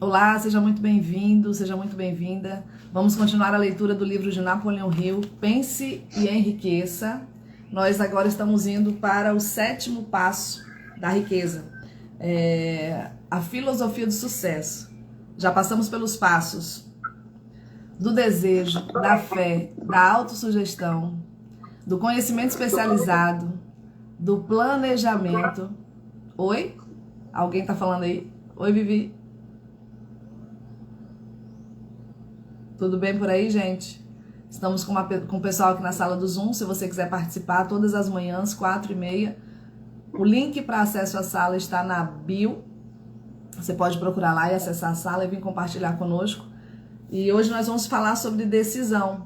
Olá, seja muito bem-vindo, seja muito bem-vinda. Vamos continuar a leitura do livro de Napoleão Hill, Pense e Enriqueça. Nós agora estamos indo para o 7º passo da riqueza, a filosofia do sucesso. Já passamos pelos passos do desejo, da fé, da autossugestão, do conhecimento especializado, do planejamento. Oi? Alguém tá falando aí? Oi, Vivi. Tudo bem por aí, gente? Estamos com o pessoal aqui na sala do Zoom. Se você quiser participar, todas as manhãs, 4h30. O link para acesso à sala está na bio. Você pode procurar lá e acessar a sala e vir compartilhar conosco. E hoje nós vamos falar sobre decisão.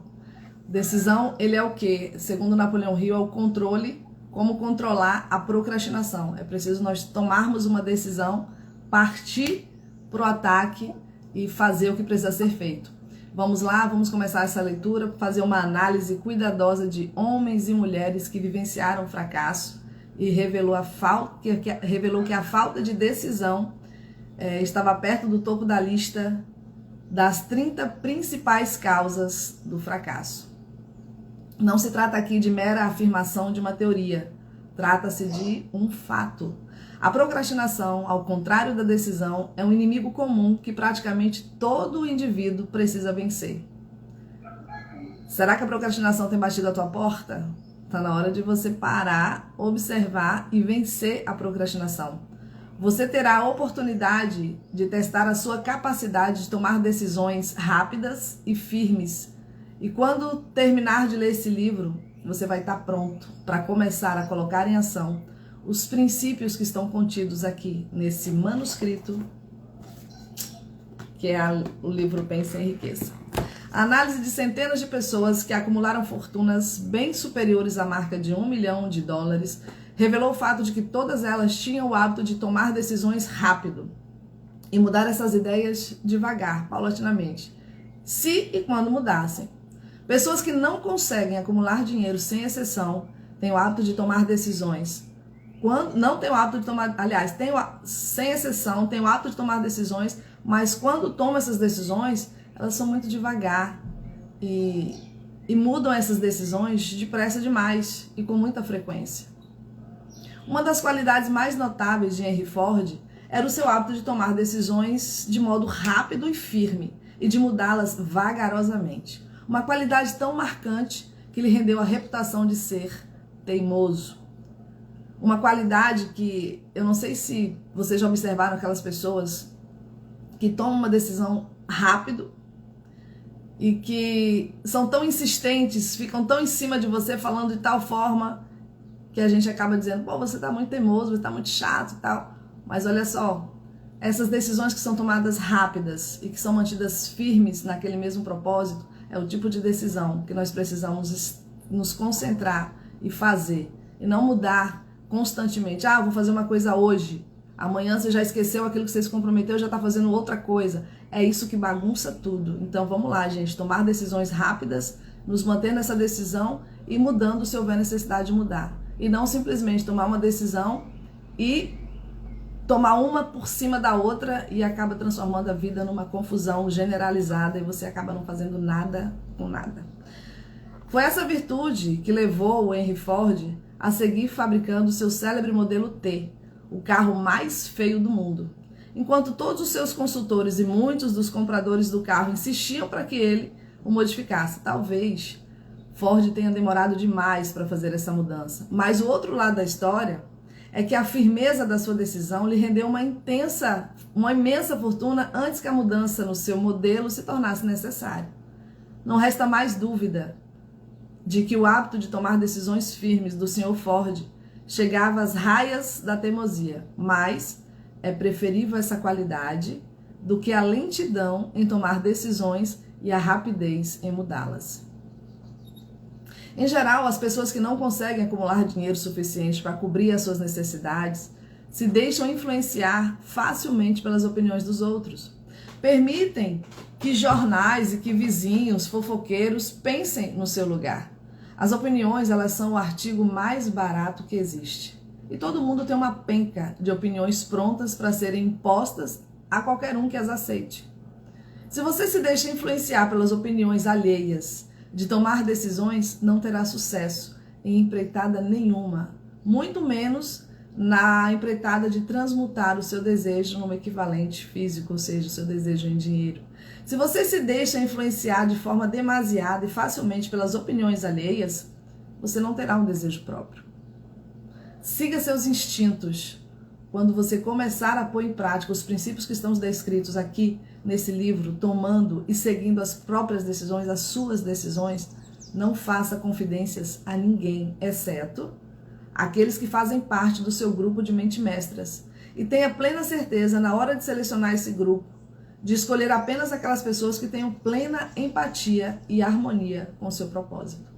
Decisão, ele é o quê? Segundo Napoleão Hill, é o controle, como controlar a procrastinação. É preciso nós tomarmos uma decisão, partir para o ataque e fazer o que precisa ser feito. Vamos lá, vamos começar essa leitura, fazer uma análise cuidadosa de homens e mulheres que vivenciaram fracasso e revelou que a falta de decisão estava perto do topo da lista das 30 principais causas do fracasso. Não se trata aqui de mera afirmação de uma teoria, trata-se de um fato. A procrastinação, ao contrário da decisão, é um inimigo comum que praticamente todo indivíduo precisa vencer. Será que a procrastinação tem batido a tua porta? Está na hora de você parar, observar e vencer a procrastinação. Você terá a oportunidade de testar a sua capacidade de tomar decisões rápidas e firmes. E quando terminar de ler esse livro, você vai estar pronto para começar a colocar em ação os princípios que estão contidos aqui nesse manuscrito, que é o livro Pense e Enriqueça. A análise de centenas de pessoas que acumularam fortunas bem superiores à marca de $1 milhão revelou o fato de que todas elas tinham o hábito de tomar decisões rápido e mudar essas ideias devagar, paulatinamente, se e quando mudassem. Pessoas que não conseguem acumular dinheiro sem exceção têm o hábito de tomar decisões. Não tem o hábito de tomar, aliás, sem exceção, tem o hábito de tomar decisões, mas quando tomam essas decisões, elas são muito devagar e mudam essas decisões depressa demais e com muita frequência. Uma das qualidades mais notáveis de Henry Ford era o seu hábito de tomar decisões de modo rápido e firme e de mudá-las vagarosamente. Uma qualidade tão marcante que lhe rendeu a reputação de ser teimoso. Uma qualidade que, eu não sei se vocês já observaram aquelas pessoas que tomam uma decisão rápido e que são tão insistentes, ficam tão em cima de você falando de tal forma que a gente acaba dizendo, pô, você tá muito teimoso, você tá muito chato e tal. Mas olha só, essas decisões que são tomadas rápidas e que são mantidas firmes naquele mesmo propósito, é o tipo de decisão que nós precisamos nos concentrar e fazer, e não mudar constantemente. Ah, vou fazer uma coisa hoje, amanhã você já esqueceu aquilo que você se comprometeu, já está fazendo outra coisa. É isso que bagunça tudo. Então vamos lá, gente, tomar decisões rápidas, nos manter nessa decisão e mudando se houver necessidade de mudar. E não simplesmente tomar uma decisão e tomar uma por cima da outra e acaba transformando a vida numa confusão generalizada e você acaba não fazendo nada com nada. Foi essa virtude que levou o Henry Ford a seguir fabricando seu célebre modelo T, o carro mais feio do mundo. Enquanto todos os seus consultores e muitos dos compradores do carro insistiam para que ele o modificasse. Talvez Ford tenha demorado demais para fazer essa mudança. Mas o outro lado da história é que a firmeza da sua decisão lhe rendeu uma imensa fortuna antes que a mudança no seu modelo se tornasse necessária. Não resta mais dúvida de que o hábito de tomar decisões firmes do Sr. Ford chegava às raias da teimosia, mas é preferível essa qualidade do que a lentidão em tomar decisões e a rapidez em mudá-las. Em geral, as pessoas que não conseguem acumular dinheiro suficiente para cobrir as suas necessidades se deixam influenciar facilmente pelas opiniões dos outros. Permitem que jornais e que vizinhos, fofoqueiros pensem no seu lugar. As opiniões, elas são o artigo mais barato que existe. E todo mundo tem uma penca de opiniões prontas para serem impostas a qualquer um que as aceite. Se você se deixa influenciar pelas opiniões alheias de tomar decisões, não terá sucesso em empreitada nenhuma, muito menos na empreitada de transmutar o seu desejo num equivalente físico, ou seja, o seu desejo em dinheiro. Se você se deixa influenciar de forma demasiada e facilmente pelas opiniões alheias, você não terá um desejo próprio. Siga seus instintos. Quando você começar a pôr em prática os princípios que estão descritos aqui nesse livro, tomando e seguindo as próprias decisões, as suas decisões, não faça confidências a ninguém, exceto aqueles que fazem parte do seu grupo de mente mestras. E tenha plena certeza, na hora de selecionar esse grupo, de escolher apenas aquelas pessoas que tenham plena empatia e harmonia com o seu propósito.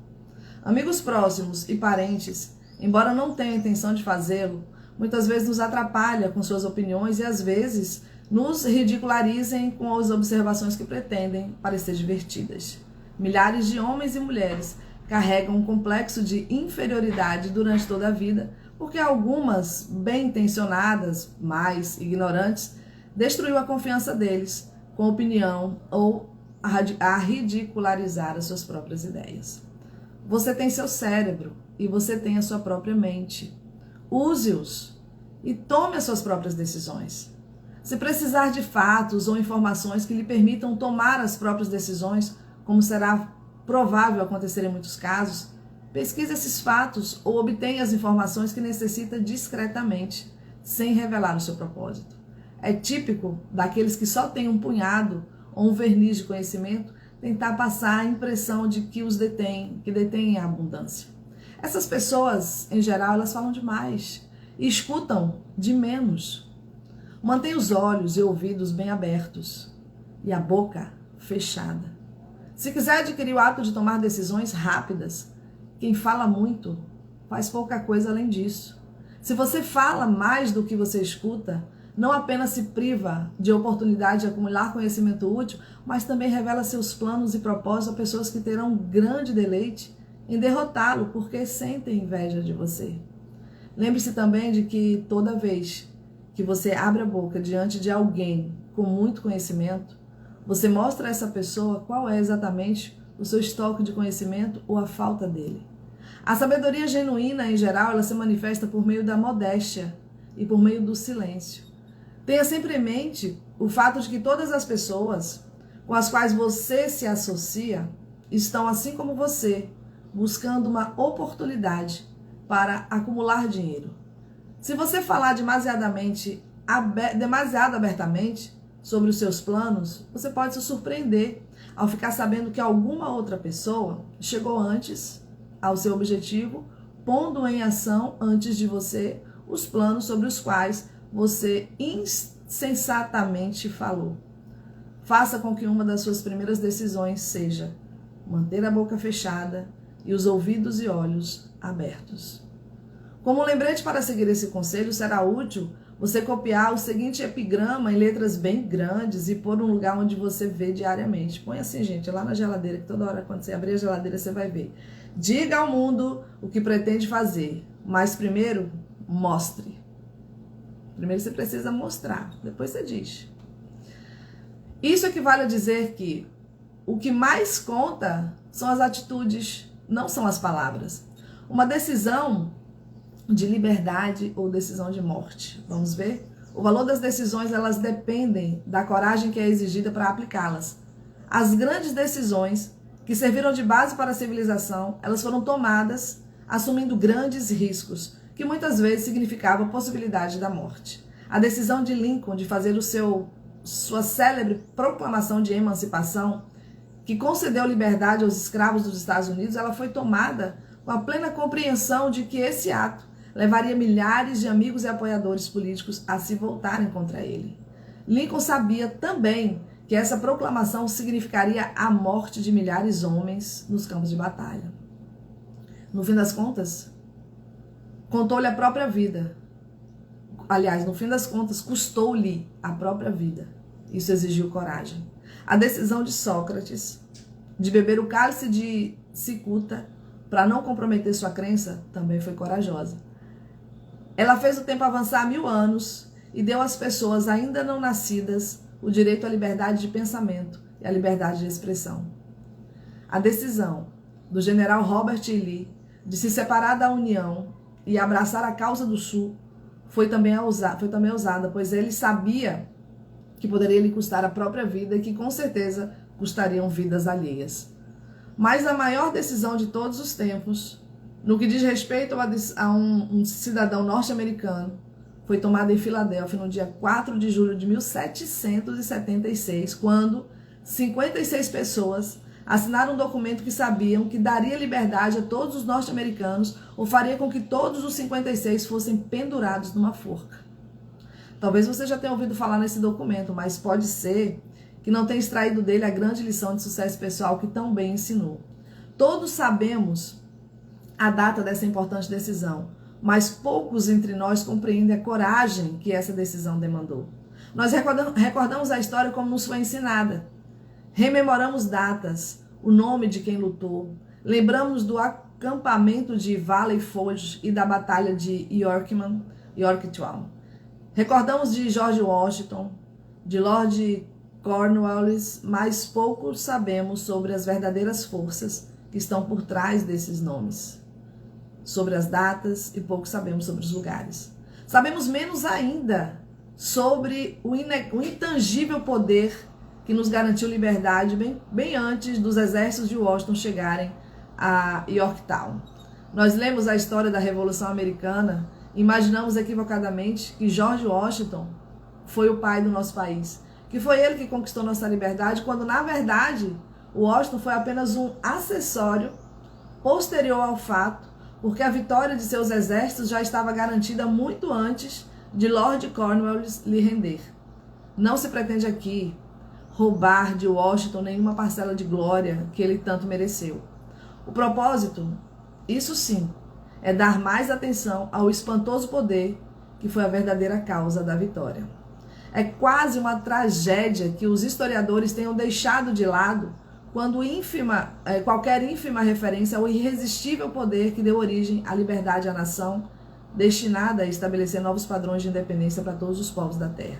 Amigos próximos e parentes, embora não tenham intenção de fazê-lo, muitas vezes nos atrapalha com suas opiniões e às vezes nos ridicularizem com as observações que pretendem parecer divertidas. Milhares de homens e mulheres carregam um complexo de inferioridade durante toda a vida, porque algumas, bem intencionadas, mas ignorantes, destruiu a confiança deles com opinião ou a ridicularizar as suas próprias ideias. Você tem seu cérebro e você tem a sua própria mente. Use-os e tome as suas próprias decisões. Se precisar de fatos ou informações que lhe permitam tomar as próprias decisões, como será provável acontecer em muitos casos, pesquise esses fatos ou obtenha as informações que necessita discretamente, sem revelar o seu propósito. É típico daqueles que só têm um punhado ou um verniz de conhecimento tentar passar a impressão de que os detêm, que detêm a abundância. Essas pessoas, em geral, elas falam demais e escutam de menos. Mantenha os olhos e ouvidos bem abertos e a boca fechada. Se quiser adquirir o hábito de tomar decisões rápidas, quem fala muito faz pouca coisa além disso. Se você fala mais do que você escuta, não apenas se priva de oportunidade de acumular conhecimento útil, mas também revela seus planos e propósitos a pessoas que terão um grande deleite em derrotá-lo porque sentem inveja de você. Lembre-se também de que toda vez que você abre a boca diante de alguém com muito conhecimento, você mostra a essa pessoa qual é exatamente o seu estoque de conhecimento ou a falta dele. A sabedoria genuína, em geral, ela se manifesta por meio da modéstia e por meio do silêncio. Tenha sempre em mente o fato de que todas as pessoas com as quais você se associa estão, assim como você, buscando uma oportunidade para acumular dinheiro. Se você falar demasiado abertamente sobre os seus planos, você pode se surpreender ao ficar sabendo que alguma outra pessoa chegou antes ao seu objetivo, pondo em ação antes de você os planos sobre os quais você insensatamente falou. Faça com que uma das suas primeiras decisões seja manter a boca fechada e os ouvidos e olhos abertos. Como lembrete para seguir esse conselho, será útil você copiar o seguinte epigrama em letras bem grandes e pôr um lugar onde você vê diariamente. Põe assim, gente, lá na geladeira, que toda hora quando você abrir a geladeira você vai ver. Diga ao mundo o que pretende fazer, mas primeiro mostre. Primeiro você precisa mostrar, depois você diz. Isso equivale a dizer que o que mais conta são as atitudes, não são as palavras. Uma decisão de liberdade ou decisão de morte. Vamos ver? O valor das decisões, elas dependem da coragem que é exigida para aplicá-las. As grandes decisões que serviram de base para a civilização, elas foram tomadas assumindo grandes riscos, que muitas vezes significavam a possibilidade da morte. A decisão de Lincoln de fazer sua célebre proclamação de emancipação, que concedeu liberdade aos escravos dos Estados Unidos, ela foi tomada com a plena compreensão de que esse ato levaria milhares de amigos e apoiadores políticos a se voltarem contra ele. Lincoln sabia também que essa proclamação significaria a morte de milhares de homens nos campos de batalha. No fim das contas, contou-lhe a própria vida. Aliás, no fim das contas, custou-lhe a própria vida. Isso exigiu coragem. A decisão de Sócrates de beber o cálice de cicuta para não comprometer sua crença também foi corajosa. Ela fez o tempo avançar 1000 anos e deu às pessoas ainda não nascidas o direito à liberdade de pensamento e à liberdade de expressão. A decisão do general Robert E. Lee de se separar da União e abraçar a causa do Sul foi também usada, pois ele sabia que poderia lhe custar a própria vida e que com certeza custariam vidas alheias. Mas a maior decisão de todos os tempos, no que diz respeito a um cidadão norte-americano, foi tomada em Filadélfia no dia 4 de julho de 1776, quando 56 pessoas assinaram um documento que sabiam que daria liberdade a todos os norte-americanos ou faria com que todos os 56 fossem pendurados numa forca. Talvez você já tenha ouvido falar nesse documento, mas pode ser que não tenha extraído dele a grande lição de sucesso pessoal que tão bem ensinou. Todos sabemos a data dessa importante decisão, mas poucos entre nós compreendem a coragem que essa decisão demandou. Nós recordamos a história como nos foi ensinada. Rememoramos datas, o nome de quem lutou, lembramos do acampamento de Valley Forge e da batalha de Yorktown. Recordamos de George Washington, de Lord Cornwallis, mas pouco sabemos sobre as verdadeiras forças que estão por trás desses nomes, sobre as datas e pouco sabemos sobre os lugares. Sabemos menos ainda sobre o intangível poder que nos garantiu liberdade bem antes dos exércitos de Washington chegarem a Yorktown. Nós lemos a história da Revolução Americana e imaginamos equivocadamente que George Washington foi o pai do nosso país, que foi ele que conquistou nossa liberdade, quando na verdade Washington foi apenas um acessório posterior ao fato, porque a vitória de seus exércitos já estava garantida muito antes de Lord Cornwallis lhe render. Não se pretende aqui roubar de Washington nenhuma parcela de glória que ele tanto mereceu. O propósito, isso sim, é dar mais atenção ao espantoso poder que foi a verdadeira causa da vitória. É quase uma tragédia que os historiadores tenham deixado de lado quando qualquer ínfima referência ao irresistível poder que deu origem à liberdade à nação, destinada a estabelecer novos padrões de independência para todos os povos da Terra.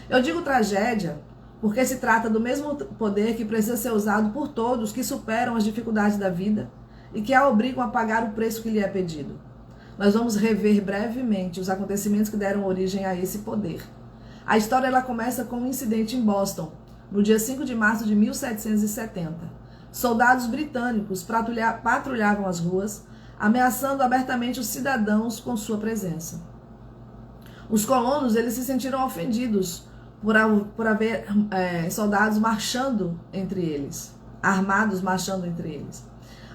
Eu digo tragédia porque se trata do mesmo poder que precisa ser usado por todos que superam as dificuldades da vida e que a obrigam a pagar o preço que lhe é pedido. Nós vamos rever brevemente os acontecimentos que deram origem a esse poder. A história ela começa com um incidente em Boston, no dia 5 de março de 1770. Soldados britânicos patrulhavam as ruas, ameaçando abertamente os cidadãos com sua presença. Os colonos eles se sentiram ofendidos por haver soldados marchando entre eles, armados marchando entre eles.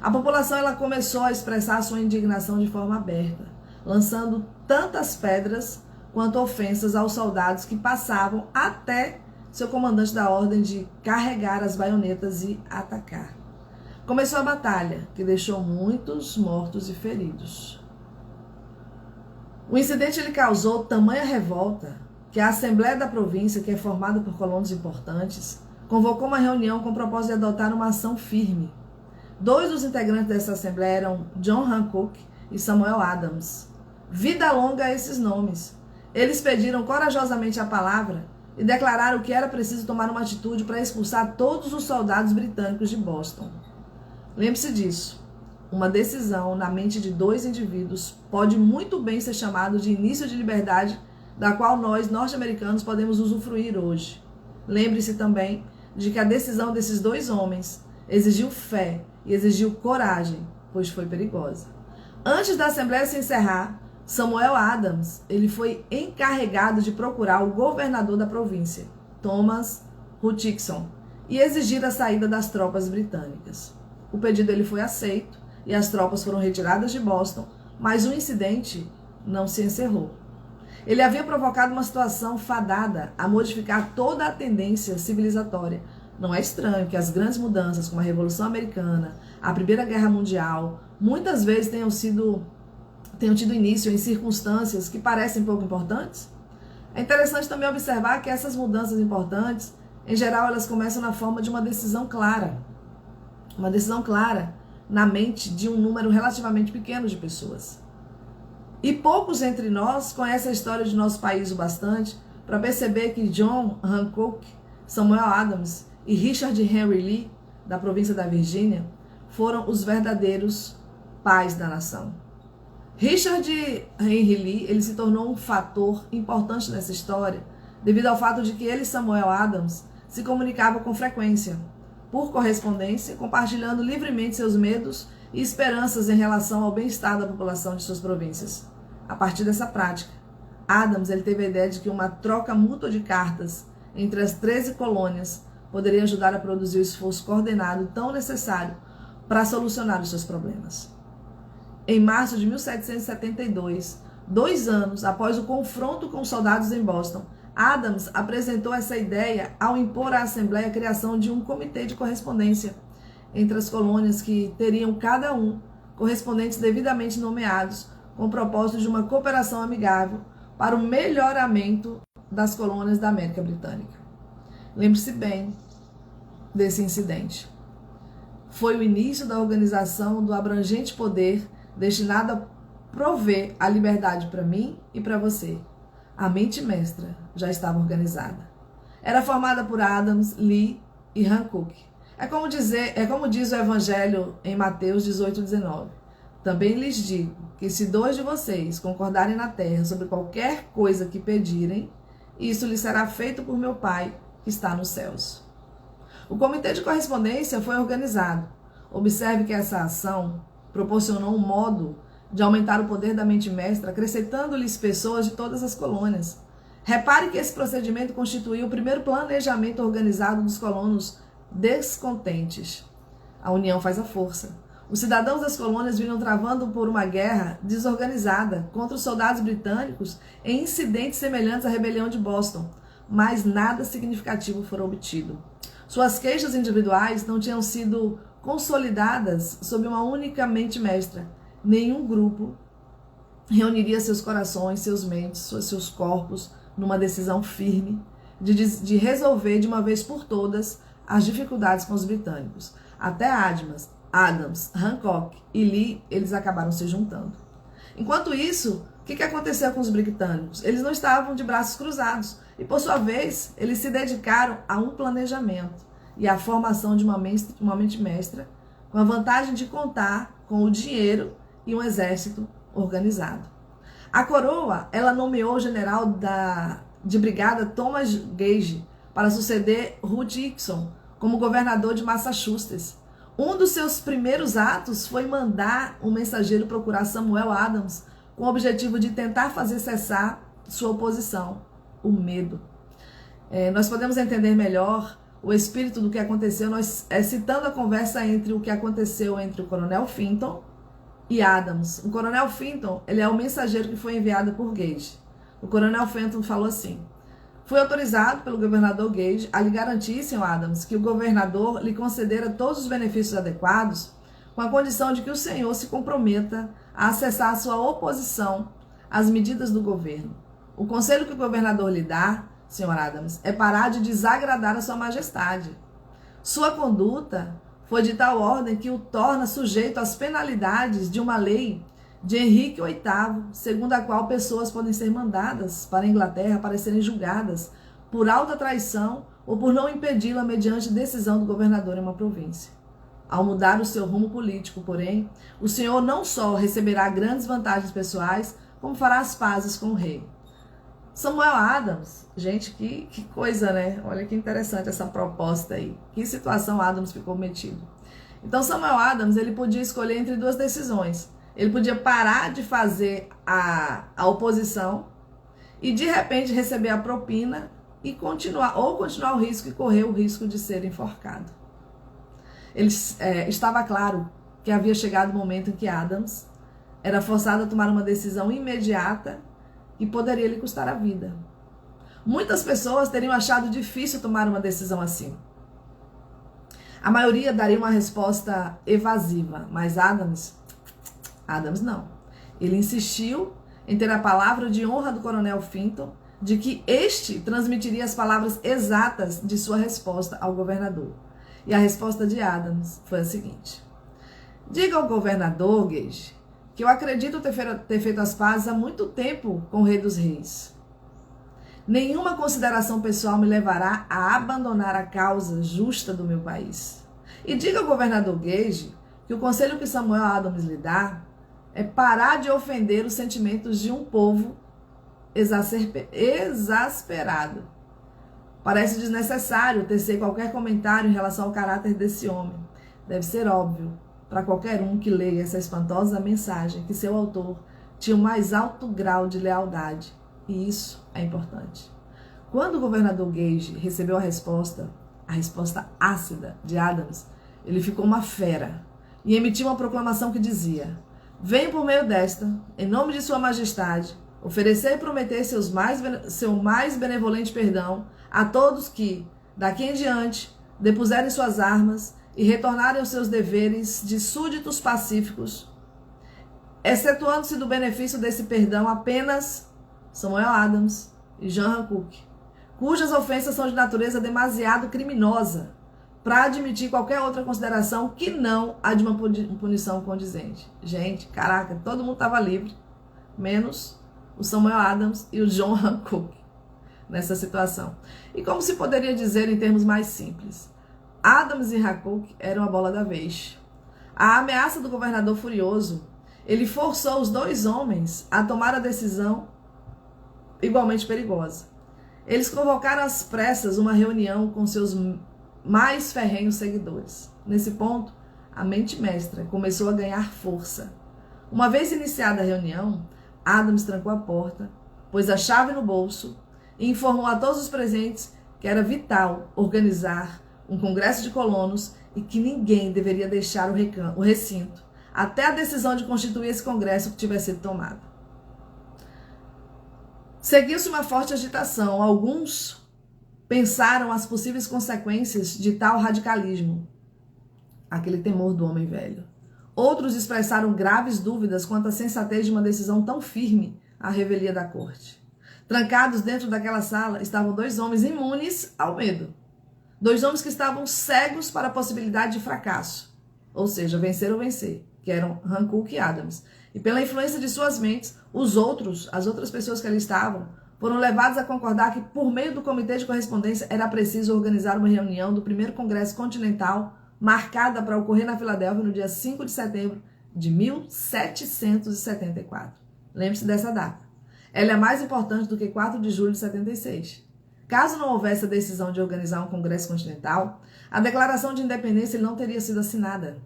A população ela começou a expressar sua indignação de forma aberta, lançando tantas pedras quanto ofensas aos soldados que passavam até seu comandante da ordem de carregar as baionetas e atacar. Começou a batalha, que deixou muitos mortos e feridos. O incidente ele causou tamanha revolta que a Assembleia da Província, que é formada por colonos importantes, convocou uma reunião com o propósito de adotar uma ação firme. 2 dos integrantes dessa Assembleia eram John Hancock e Samuel Adams. Vida longa a esses nomes. Eles pediram corajosamente a palavra e declararam que era preciso tomar uma atitude para expulsar todos os soldados britânicos de Boston. Lembre-se disso. Uma decisão na mente de 2 indivíduos pode muito bem ser chamado de início de liberdade, da qual nós, norte-americanos, podemos usufruir hoje. Lembre-se também de que a decisão desses 2 homens exigiu fé e exigiu coragem, pois foi perigosa. Antes da Assembleia se encerrar, Samuel Adams ele foi encarregado de procurar o governador da província, Thomas Hutchinson, e exigir a saída das tropas britânicas. O pedido ele foi aceito e as tropas foram retiradas de Boston, mas o incidente não se encerrou. Ele havia provocado uma situação fadada a modificar toda a tendência civilizatória. Não é estranho que as grandes mudanças, como a Revolução Americana, a Primeira Guerra Mundial, muitas vezes tenham tido início em circunstâncias que parecem pouco importantes. É interessante também observar que essas mudanças importantes, em geral, elas começam na forma de uma decisão clara. Uma decisão clara na mente de um número relativamente pequeno de pessoas. E poucos entre nós conhecem a história de nosso país o bastante para perceber que John Hancock, Samuel Adams e Richard Henry Lee, da província da Virgínia, foram os verdadeiros pais da nação. Richard Henry Lee, ele se tornou um fator importante nessa história, devido ao fato de que ele e Samuel Adams se comunicavam com frequência, por correspondência, compartilhando livremente seus medos e esperanças em relação ao bem-estar da população de suas províncias. A partir dessa prática, Adams ele teve a ideia de que uma troca mútua de cartas entre as 13 colônias poderia ajudar a produzir o esforço coordenado tão necessário para solucionar os seus problemas. Em março de 1772, 2 anos após o confronto com os soldados em Boston, Adams apresentou essa ideia ao impor à Assembleia a criação de um comitê de correspondência entre as colônias que teriam cada um correspondentes devidamente nomeados com o propósito de uma cooperação amigável para o melhoramento das colônias da América Britânica. Lembre-se bem desse incidente. Foi o início da organização do abrangente poder destinado a prover a liberdade para mim e para você. A mente mestra já estava organizada. Era formada por Adams, Lee e Hancock. É como diz o Evangelho em Mateus 18:19. Também lhes digo que se 2 de vocês concordarem na terra sobre qualquer coisa que pedirem, isso lhes será feito por meu Pai que está nos céus. O comitê de correspondência foi organizado. Observe que essa ação proporcionou um modo de aumentar o poder da mente mestra, acrescentando-lhes pessoas de todas as colônias. Repare que esse procedimento constituiu o primeiro planejamento organizado dos colonos descontentes. A união faz a força. Os cidadãos das colônias vinham travando por uma guerra desorganizada contra os soldados britânicos em incidentes semelhantes à rebelião de Boston, mas nada significativo foi obtido. Suas queixas individuais não tinham sido consolidadas sob uma única mente mestra. Nenhum grupo reuniria seus corações, seus mentes, seus corpos numa decisão firme de resolver de uma vez por todas as dificuldades com os britânicos. Até Adams, Hancock e Lee, eles acabaram se juntando. Enquanto isso, o que aconteceu com os britânicos? Eles não estavam de braços cruzados e, por sua vez, eles se dedicaram a um planejamento e à formação de uma mente mestra, com a vantagem de contar com o dinheiro e um exército organizado. A coroa, ela nomeou o general de brigada Thomas Gage para suceder Hugh Dixon como governador de Massachusetts. Um dos seus primeiros atos foi mandar um mensageiro procurar Samuel Adams com o objetivo de tentar fazer cessar sua oposição, o medo. Nós podemos entender melhor o espírito do que aconteceu, citando a conversa entre o que aconteceu entre o coronel Fenton e Adams. O coronel Fenton, ele é o mensageiro que foi enviado por Gage. O coronel Fenton falou assim: fui autorizado pelo governador Gage a lhe garantir, Sr. Adams, que o governador lhe concedera todos os benefícios adequados, com a condição de que o senhor se comprometa a cessar sua oposição às medidas do governo. O conselho que o governador lhe dá, Sr. Adams, é parar de desagradar a sua majestade. Sua conduta foi de tal ordem que o torna sujeito às penalidades de uma lei de Henrique VIII, segundo a qual pessoas podem ser mandadas para a Inglaterra para serem julgadas por alta traição ou por não impedi-la mediante decisão do governador em uma província. Ao mudar o seu rumo político, porém, o senhor não só receberá grandes vantagens pessoais, como fará as pazes com o rei. Samuel Adams, gente, que coisa, né? Olha que interessante essa proposta aí. Que situação Adams ficou metido. Então, Samuel Adams, ele podia escolher entre 2 decisões. Ele podia parar de fazer a oposição e, de repente, receber a propina e continuar o risco e correr o risco de ser enforcado. Estava claro que havia chegado o momento em que Adams era forçado a tomar uma decisão imediata e poderia lhe custar a vida. Muitas pessoas teriam achado difícil tomar uma decisão assim. A maioria daria uma resposta evasiva, mas Adams não. Ele insistiu em ter a palavra de honra do coronel Fenton de que este transmitiria as palavras exatas de sua resposta ao governador. E a resposta de Adams foi a seguinte: diga ao governador, Gage, que eu acredito ter feito as pazes há muito tempo com o Rei dos Reis. Nenhuma consideração pessoal me levará a abandonar a causa justa do meu país. E diga ao governador Gage que o conselho que Samuel Adams lhe dá é parar de ofender os sentimentos de um povo exasperado. Parece desnecessário tecer qualquer comentário em relação ao caráter desse homem. Deve ser óbvio para qualquer um que leia essa espantosa mensagem que seu autor tinha o mais alto grau de lealdade. E isso é importante. Quando o governador Gage recebeu a resposta ácida de Adams, ele ficou uma fera e emitiu uma proclamação que dizia: venho por meio desta, em nome de sua majestade, oferecer e prometer seu mais benevolente perdão a todos que, daqui em diante, depuserem suas armas e retornarem aos seus deveres de súditos pacíficos, excetuando-se do benefício desse perdão apenas Samuel Adams e John Hancock, cujas ofensas são de natureza demasiado criminosa para admitir qualquer outra consideração que não a de uma punição condizente. Gente, caraca, todo mundo estava livre, menos o Samuel Adams e o John Hancock nessa situação. E como se poderia dizer em termos mais simples, Adams e Hancock eram a bola da vez. A ameaça do governador furioso, ele forçou os dois homens a tomar a decisão igualmente perigosa. Eles convocaram às pressas uma reunião com seus mais ferrenhos seguidores. Nesse ponto, a mente mestra começou a ganhar força. Uma vez iniciada a reunião, Adams trancou a porta, pôs a chave no bolso e informou a todos os presentes que era vital organizar um congresso de colonos e que ninguém deveria deixar o recinto até a decisão de constituir esse congresso que tivesse sido tomada. Seguiu-se uma forte agitação. Alguns pensaram as possíveis consequências de tal radicalismo, aquele temor do homem velho. Outros expressaram graves dúvidas quanto à sensatez de uma decisão tão firme à revelia da corte. Trancados dentro daquela sala estavam dois homens imunes ao medo. Dois homens que estavam cegos para a possibilidade de fracasso, ou seja, vencer ou vencer, que eram Hancock e Adams. E pela influência de suas mentes, as outras pessoas que ali estavam, foram levados a concordar que, por meio do Comitê de Correspondência, era preciso organizar uma reunião do primeiro Congresso Continental, marcada para ocorrer na Filadélfia no dia 5 de setembro de 1774. Lembre-se dessa data. Ela é mais importante do que 4 de julho de 76. Caso não houvesse a decisão de organizar um Congresso Continental, a Declaração de Independência não teria sido assinada.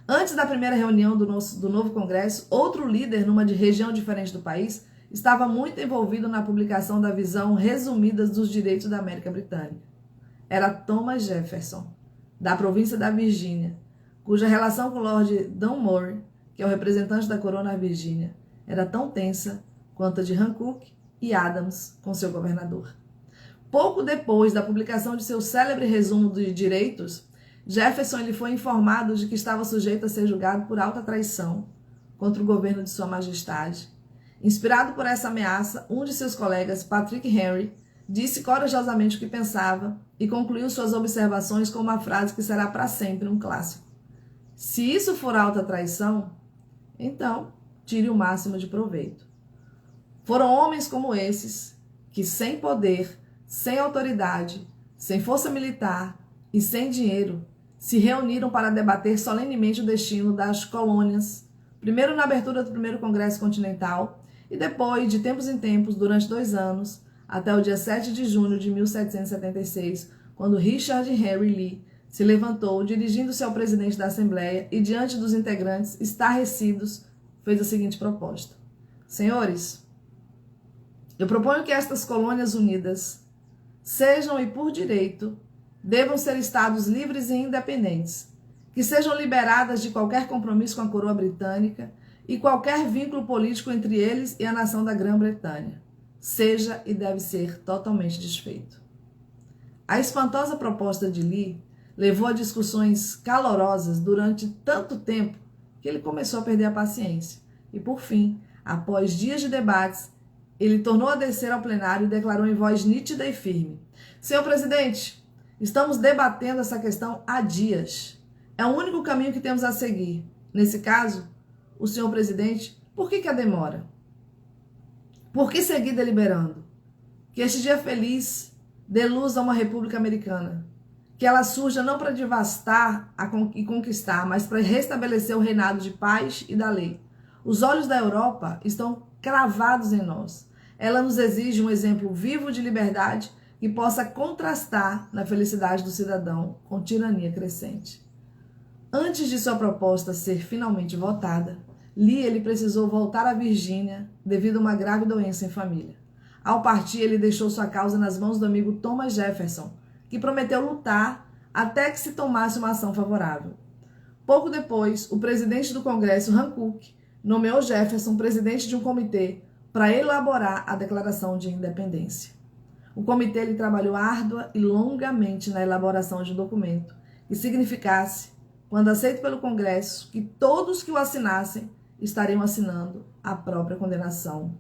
Antes da primeira reunião do novo Congresso, outro líder numa região diferente do país estava muito envolvido na publicação da visão resumida dos direitos da América Britânica. Era Thomas Jefferson, da província da Virgínia, cuja relação com o Lord Dunmore, que é o representante da coroa na Virgínia, era tão tensa quanto a de Hancock e Adams com seu governador. Pouco depois da publicação de seu célebre resumo de direitos, Jefferson lhe foi informado de que estava sujeito a ser julgado por alta traição contra o governo de Sua Majestade. Inspirado por essa ameaça, um de seus colegas, Patrick Henry, disse corajosamente o que pensava e concluiu suas observações com uma frase que será para sempre um clássico. Se isso for alta traição, então tire o máximo de proveito. Foram homens como esses que, sem poder, sem autoridade, sem força militar e sem dinheiro, se reuniram para debater solenemente o destino das colônias, primeiro na abertura do primeiro Congresso Continental e depois, de tempos em tempos, durante 2 anos, até o dia 7 de junho de 1776, quando Richard Henry Lee se levantou, dirigindo-se ao presidente da Assembleia e, diante dos integrantes estarrecidos, fez a seguinte proposta: Senhores, eu proponho que estas colônias unidas sejam, e por direito, devam ser estados livres e independentes, que sejam liberadas de qualquer compromisso com a coroa britânica e qualquer vínculo político entre eles e a nação da Grã-Bretanha. Seja e deve ser totalmente desfeito. A espantosa proposta de Lee levou a discussões calorosas durante tanto tempo que ele começou a perder a paciência. E, por fim, após dias de debates, ele tornou a descer ao plenário e declarou em voz nítida e firme: Senhor presidente, estamos debatendo essa questão há dias. É o único caminho que temos a seguir. Nesse caso, o senhor presidente, por que a demora? Por que seguir deliberando? Que este dia feliz dê luz a uma república americana. Que ela surja não para devastar e conquistar, mas para restabelecer o reinado de paz e da lei. Os olhos da Europa estão cravados em nós. Ela nos exige um exemplo vivo de liberdade que possa contrastar na felicidade do cidadão com tirania crescente. Antes de sua proposta ser finalmente votada, Lee ele precisou voltar à Virgínia devido a uma grave doença em família. Ao partir, ele deixou sua causa nas mãos do amigo Thomas Jefferson, que prometeu lutar até que se tomasse uma ação favorável. Pouco depois, o presidente do Congresso, Hancock, nomeou Jefferson presidente de um comitê para elaborar a Declaração de Independência. O comitê ele trabalhou árdua e longamente na elaboração de um documento que significasse, quando aceito pelo Congresso, que todos que o assinassem estariam assinando a própria condenação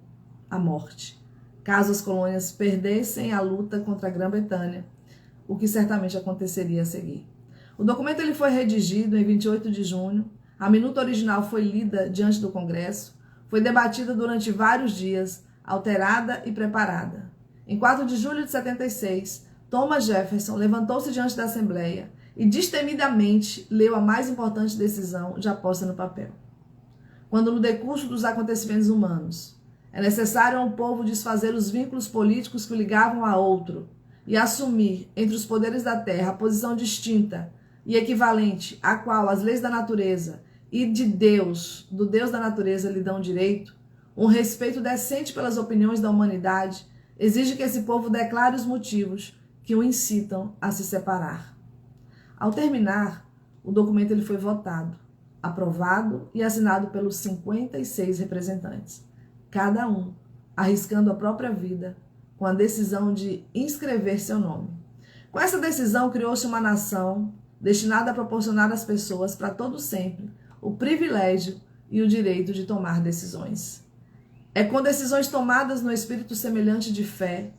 à morte, caso as colônias perdessem a luta contra a Grã-Bretanha, o que certamente aconteceria a seguir. O documento ele foi redigido em 28 de junho, a minuta original foi lida diante do Congresso, foi debatida durante vários dias, alterada e preparada. Em 4 de julho de 76, Thomas Jefferson levantou-se diante da Assembleia e destemidamente leu a mais importante decisão já posta no papel. Quando no decurso dos acontecimentos humanos é necessário a um povo desfazer os vínculos políticos que o ligavam a outro e assumir entre os poderes da terra a posição distinta e equivalente à qual as leis da natureza e de Deus, do Deus da natureza, lhe dão direito, um respeito decente pelas opiniões da humanidade, exige que esse povo declare os motivos que o incitam a se separar. Ao terminar, o documento ele foi votado, aprovado e assinado pelos 56 representantes, cada um arriscando a própria vida com a decisão de inscrever seu nome. Com essa decisão, criou-se uma nação destinada a proporcionar às pessoas, para todo sempre, o privilégio e o direito de tomar decisões. É com decisões tomadas no espírito semelhante de fé,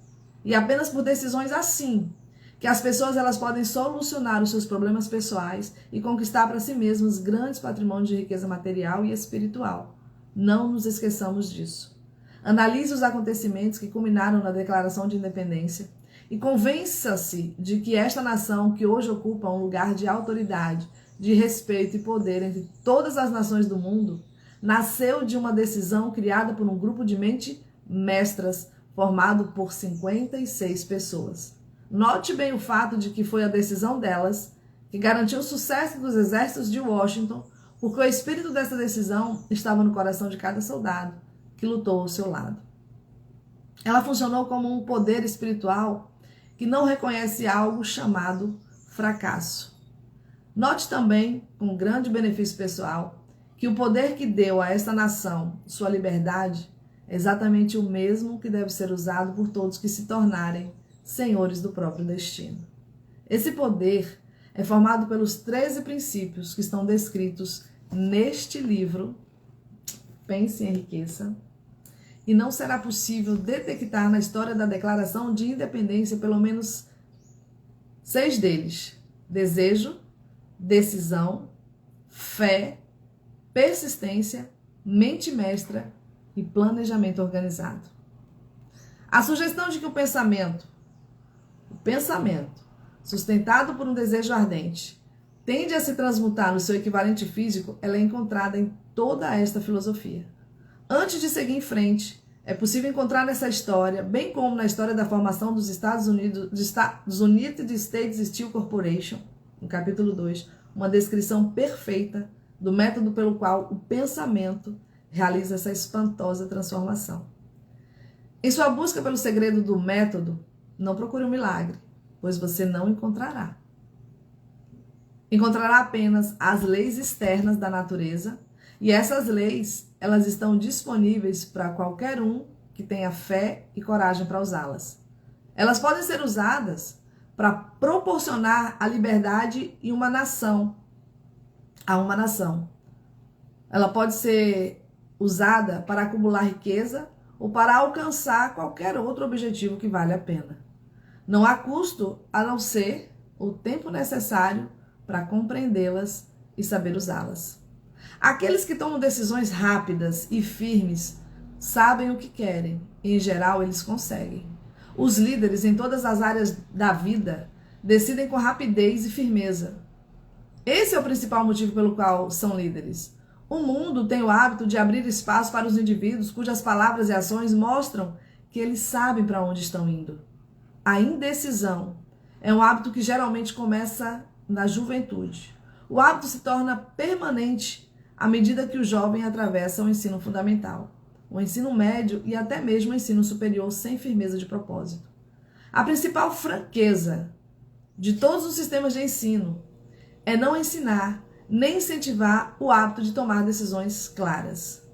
e apenas por decisões assim, que as pessoas elas podem solucionar os seus problemas pessoais e conquistar para si mesmas grandes patrimônios de riqueza material e espiritual. Não nos esqueçamos disso. Analise os acontecimentos que culminaram na Declaração de Independência e convença-se de que esta nação, que hoje ocupa um lugar de autoridade, de respeito e poder entre todas as nações do mundo, nasceu de uma decisão criada por um grupo de mentes mestras, formado por 56 pessoas. Note bem o fato de que foi a decisão delas que garantiu o sucesso dos exércitos de Washington, porque o espírito dessa decisão estava no coração de cada soldado que lutou ao seu lado. Ela funcionou como um poder espiritual que não reconhece algo chamado fracasso. Note também, com grande benefício pessoal, que o poder que deu a esta nação sua liberdade é exatamente o mesmo que deve ser usado por todos que se tornarem senhores do próprio destino. Esse poder é formado pelos 13 princípios que estão descritos neste livro. Pense em riqueza. E não será possível detectar na história da Declaração de Independência pelo menos 6 deles: desejo, decisão, fé, persistência, mente mestra e planejamento organizado. A sugestão de que o pensamento, sustentado por um desejo ardente, tende a se transmutar no seu equivalente físico, ela é encontrada em toda esta filosofia. Antes de seguir em frente, é possível encontrar nessa história, bem como na história da formação dos Estados Unidos, United States Steel Corporation, no capítulo 2, uma descrição perfeita do método pelo qual o pensamento realiza essa espantosa transformação. Em sua busca pelo segredo do método, não procure um milagre, pois você não encontrará. Encontrará apenas as leis externas da natureza, e essas leis, elas estão disponíveis para qualquer um que tenha fé e coragem para usá-las. Elas podem ser usadas para proporcionar a liberdade a uma nação. Ela pode ser usada para acumular riqueza ou para alcançar qualquer outro objetivo que vale a pena. Não há custo a não ser o tempo necessário para compreendê-las e saber usá-las. Aqueles que tomam decisões rápidas e firmes sabem o que querem e, em geral, eles conseguem. Os líderes em todas as áreas da vida decidem com rapidez e firmeza. Esse é o principal motivo pelo qual são líderes. O mundo tem o hábito de abrir espaço para os indivíduos cujas palavras e ações mostram que eles sabem para onde estão indo. A indecisão é um hábito que geralmente começa na juventude. O hábito se torna permanente à medida que o jovem atravessa o ensino fundamental, o ensino médio e até mesmo o ensino superior sem firmeza de propósito. A principal fraqueza de todos os sistemas de ensino é não ensinar nem incentivar o hábito de tomar decisões claras.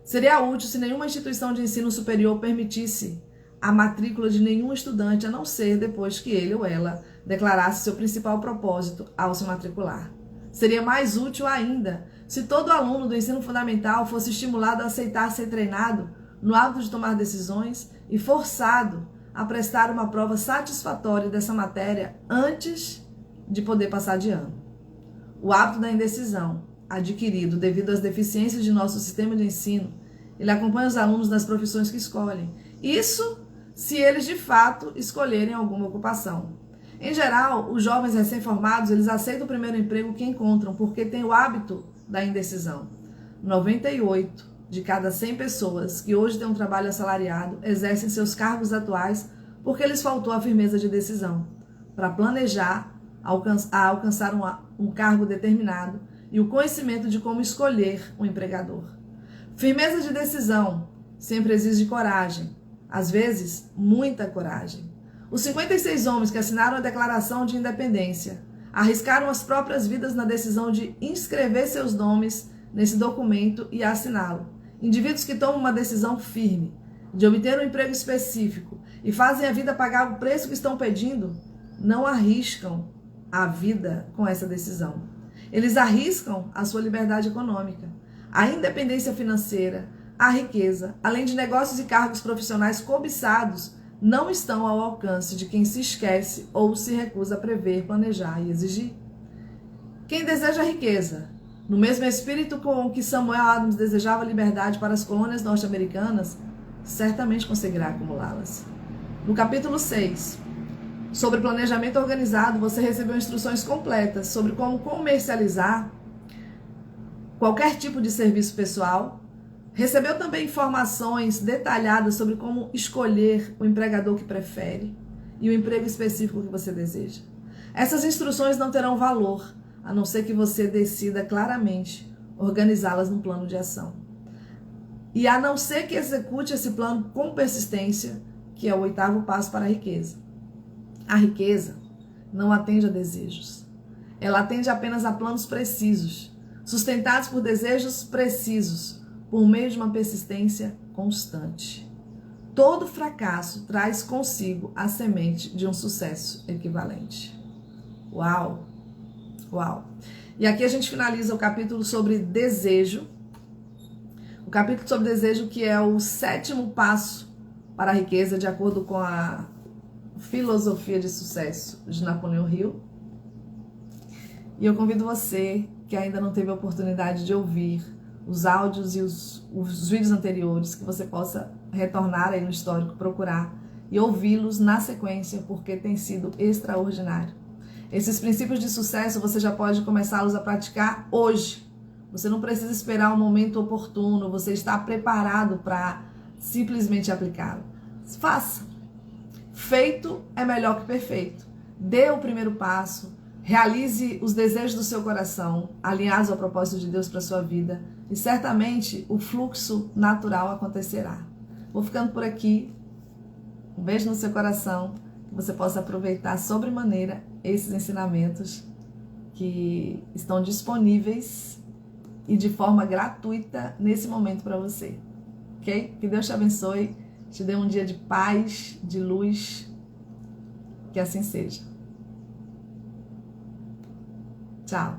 Seria útil se nenhuma instituição de ensino superior permitisse a matrícula de nenhum estudante, a não ser depois que ele ou ela declarasse seu principal propósito ao se matricular. Seria mais útil ainda se todo aluno do ensino fundamental fosse estimulado a aceitar ser treinado no hábito de tomar decisões e forçado a prestar uma prova satisfatória dessa matéria antes de poder passar de ano. O hábito da indecisão, adquirido devido às deficiências de nosso sistema de ensino, ele acompanha os alunos nas profissões que escolhem. Isso se eles de fato escolherem alguma ocupação. Em geral, os jovens recém-formados, eles aceitam o primeiro emprego que encontram, porque têm o hábito da indecisão. 98 de cada 100 pessoas que hoje têm um trabalho assalariado exercem seus cargos atuais porque lhes faltou a firmeza de decisão para planejar alcançar um cargo determinado e o conhecimento de como escolher um empregador. Firmeza de decisão sempre exige coragem, às vezes muita coragem. Os 56 homens que assinaram a Declaração de Independência arriscaram as próprias vidas na decisão de inscrever seus nomes nesse documento e assiná-lo. Indivíduos que tomam uma decisão firme de obter um emprego específico e fazem a vida pagar o preço que estão pedindo, não arriscam a vida com essa decisão. Eles arriscam a sua liberdade econômica, a independência financeira, a riqueza, além de negócios e cargos profissionais cobiçados, não estão ao alcance de quem se esquece ou se recusa a prever, planejar e exigir. Quem deseja riqueza, no mesmo espírito com que Samuel Adams desejava liberdade para as colônias norte-americanas, certamente conseguirá acumulá-las. No capítulo 6, sobre planejamento organizado, você recebeu instruções completas sobre como comercializar qualquer tipo de serviço pessoal. Recebeu também informações detalhadas sobre como escolher o empregador que prefere e o emprego específico que você deseja. Essas instruções não terão valor, a não ser que você decida claramente organizá-las num plano de ação. E a não ser que execute esse plano com persistência, que é o 8º passo para a riqueza. A riqueza não atende a desejos. Ela atende apenas a planos precisos, sustentados por desejos precisos, por meio de uma persistência constante. Todo fracasso traz consigo a semente de um sucesso equivalente. Uau! Uau! E aqui a gente finaliza o capítulo sobre desejo. O capítulo sobre desejo, que é o 7º passo para a riqueza, de acordo com a filosofia de sucesso de Napoleão Hill. E eu convido você que ainda não teve a oportunidade de ouvir os áudios e os vídeos anteriores, que você possa retornar aí no histórico, procurar e ouvi-los na sequência, porque tem sido extraordinário. Esses princípios de sucesso você já pode começá-los a praticar hoje. Você não precisa esperar o momento oportuno, você está preparado para simplesmente aplicá-lo. Faça. Feito é melhor que perfeito. Dê o primeiro passo, realize os desejos do seu coração, alinhados ao propósito de Deus para a sua vida, e certamente o fluxo natural acontecerá. Vou ficando por aqui. Um beijo no seu coração, que você possa aproveitar sobremaneira esses ensinamentos que estão disponíveis e de forma gratuita nesse momento para você. Ok? Que Deus te abençoe, te dê um dia de paz, de luz, que assim seja. Tchau.